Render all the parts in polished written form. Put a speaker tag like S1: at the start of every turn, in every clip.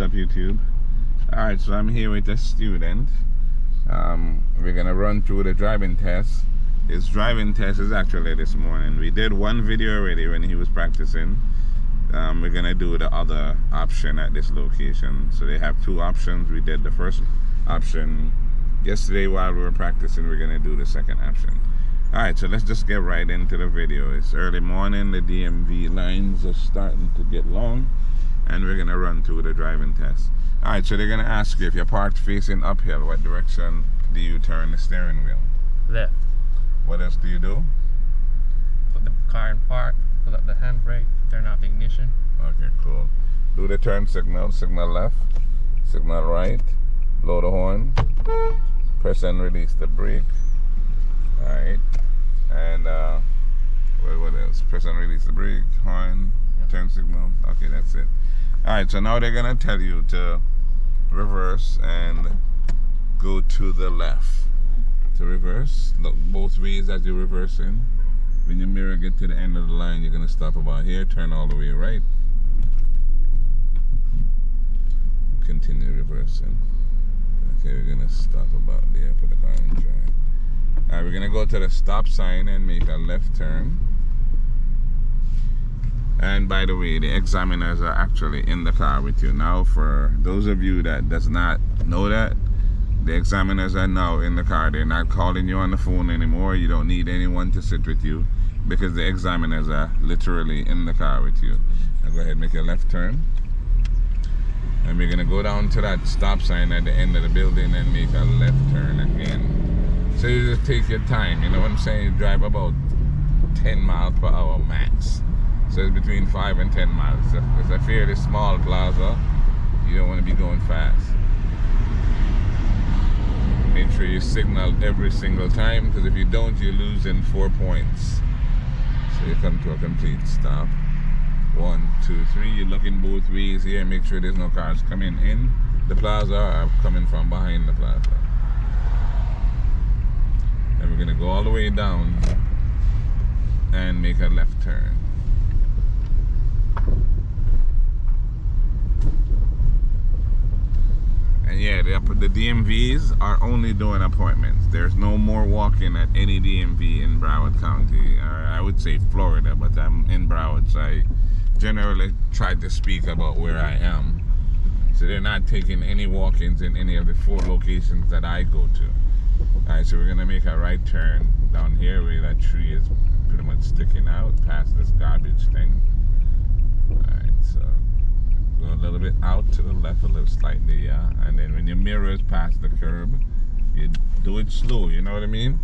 S1: What's up, YouTube? Alright, so I'm here with a student. We're gonna run through the driving test. His driving test is actually this morning. We did one video already when he was practicing. We're gonna do the other option at this location. So they have two options. We did the first option yesterday while we were practicing. We're gonna do the second option. Alright, so let's just get right into the video. It's early morning. The DMV lines are starting to get long, and we're gonna run through the driving test. Alright, so they're gonna ask you, if you're parked facing uphill, what direction do you turn the steering wheel?
S2: Left.
S1: What else do you do?
S2: Put the car in park, pull up the handbrake, turn off the ignition.
S1: Okay, cool. Do the turn signal, signal left, signal right, blow the horn, press and release the brake. Alright, and what else? Press and release the brake, horn, turn signal. Okay, that's it. Alright, so now they're gonna tell you to reverse and go to the left. To reverse, look both ways as you're reversing. When your mirror get to the end of the line, you're gonna stop about here, turn all the way right. Continue reversing. Okay, we're gonna stop about there, put the car in drive. Alright, we're gonna go to the stop sign and make a left turn. And by the way, the examiners are actually in the car with you now. For those of you that does not know that, the examiners are now in the car. They're not calling you on the phone anymore. You don't need anyone to sit with you, because the examiners are literally in the car with you. Now go ahead and make a left turn. And we're gonna go down to that stop sign at the end of the building and make a left turn again. So you just take your time, you know what I'm saying? You drive about 10 miles per hour max. So it's between 5 and 10 miles. It's a fairly small plaza. You don't want to be going fast. Make sure you signal every single time, because if you don't, you're losing 4 points. So you come to a complete stop. 1, 2, 3. You're looking both ways here. Make sure there's no cars coming in the plaza or coming from behind the plaza. And we're going to go all the way down and make a left turn. And yeah, the DMVs are only doing appointments. There's no more walking at any DMV in Broward County. Or I would say Florida, but I'm in Broward, so I generally try to speak about where I am. So they're not taking any walk-ins in any of the 4 locations that I go to. Alright, so we're going to make a right turn down here where that tree is pretty much sticking out past this garbage thing. Alright, so go a little bit out to the left, a little slightly, yeah. And then when your mirror is past the curb, you do it slow, you know what I mean?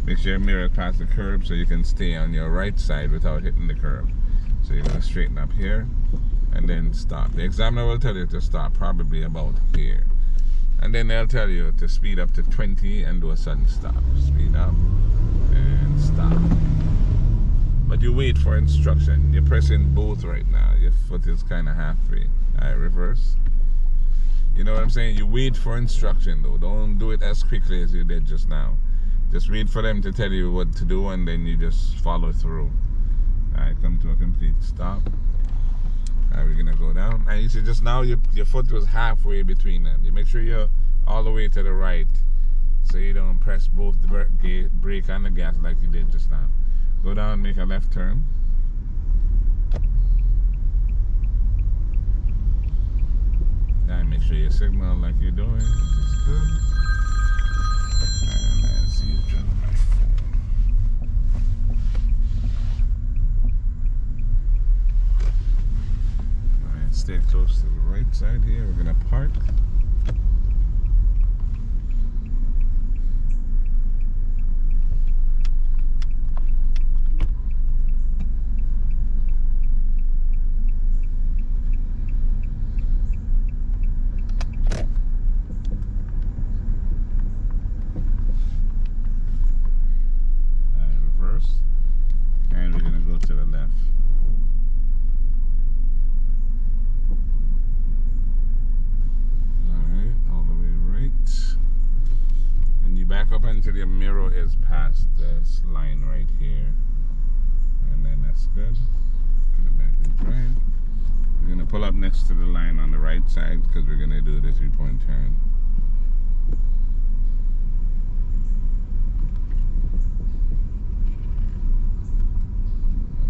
S1: Make sure your mirror is past the curb so you can stay on your right side without hitting the curb. So you're going to straighten up here and then stop. The examiner will tell you to stop probably about here. And then they'll tell you to speed up to 20 and do a sudden stop. Speed up and stop. But you wait for instruction. You're pressing both right now. Your foot is kind of halfway. Alright, reverse. You know what I'm saying? You wait for instruction though. Don't do it as quickly as you did just now. Just wait for them to tell you what to do, and then you just follow through. Alright, come to a complete stop. Alright, we're gonna go down. And you see just now your foot was halfway between them. You make sure you're all the way to the right, so you don't press both the brake and the gas like you did just now. Go down, make a left turn. And make sure you signal like you're doing. This is good. And I see you driving my phone. Alright, stay close to the right side here. We're gonna park. And we're gonna go to the left. Alright, all the way right. And you back up until your mirror is past this line right here. And then that's good. Put it back in drive. We're gonna pull up next to the line on the right side because we're gonna do the 3-point turn.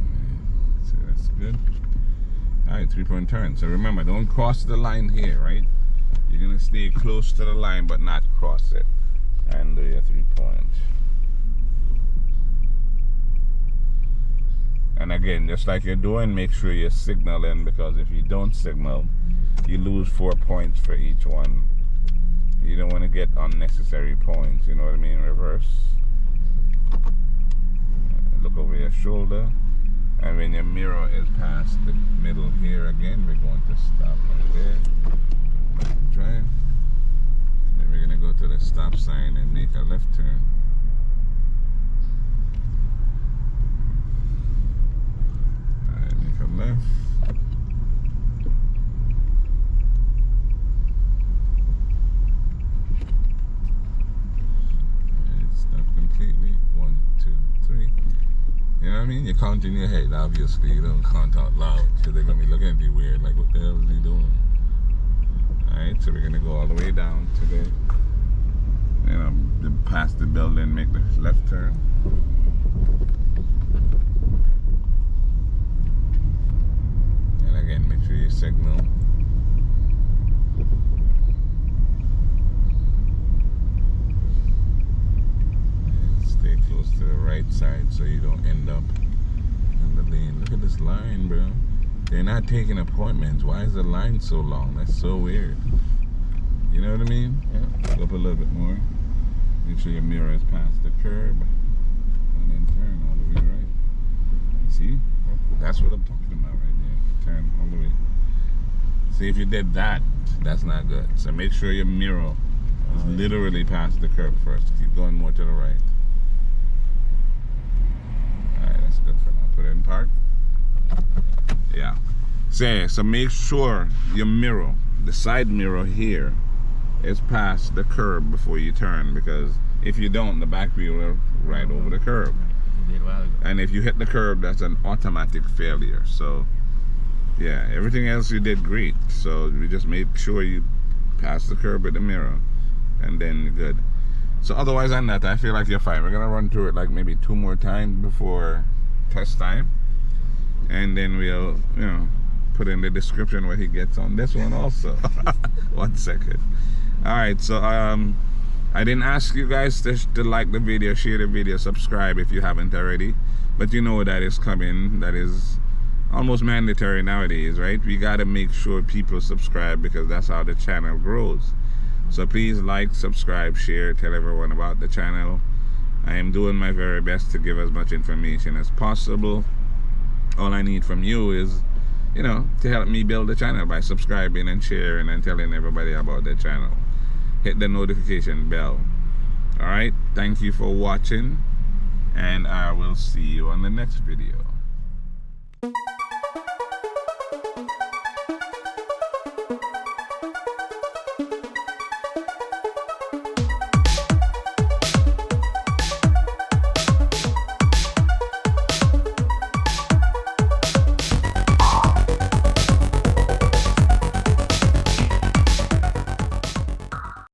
S1: Alright, so that's good. Alright, 3-point turn. So remember, don't cross the line here, right? You're gonna stay close to the line but not cross it. And do your 3-point. And again, just like you're doing, make sure you're signaling, because if you don't signal, you lose 4 points for each one. You don't want to get unnecessary points, you know what I mean? Reverse. Look over your shoulder. And when your mirror is past the middle here again, we're going to stop right there. Drive. Then we're going to go to the stop sign and make a left turn. Left. And stop completely. 1, 2, 3. You know what I mean? You count in your head, obviously. You don't count out loud, because they're going to be looking at you weird, like, what the hell is he doing? Alright, so we're going to go all the way down to the, you know, past the building, make the left turn. Again, make sure you signal. And stay close to the right side so you don't end up in the lane. Look at this line, bro. They're not taking appointments. Why is the line so long? That's so weird. You know what I mean? Yeah. Go up a little bit more. Make sure your mirror is past the curb. And then turn all the way right. See? That's what I'm talking about right there. Turn all the way. See, if you did that, that's not good. So make sure your mirror is literally past the curb first. Keep going more to the right. Alright, that's good for now. Put it in park. Yeah. So make sure your mirror, the side mirror here, is past the curb before you turn, because if you don't, the back wheel will ride over the curb. And if you hit the curb, that's an automatic failure. So yeah, everything else you did great. So we just make sure you pass the curb with the mirror, and then you're good. So otherwise than that, I feel like you're fine. We're gonna run through it like maybe 2 more times before test time, and then we'll, you know, put in the description what he gets on this one also. 1 second. All right, so I didn't ask you guys to like the video, share the video, subscribe if you haven't already, but you know that is coming. That is almost mandatory nowadays, right? We got to make sure people subscribe, because that's how the channel grows. So please like, subscribe, share, tell everyone about the channel. I am doing my very best to give as much information as possible. All I need from you is, you know, to help me build the channel by subscribing and sharing and telling everybody about the channel. Hit the notification bell. All right, thank you for watching, and I will see you on the next video.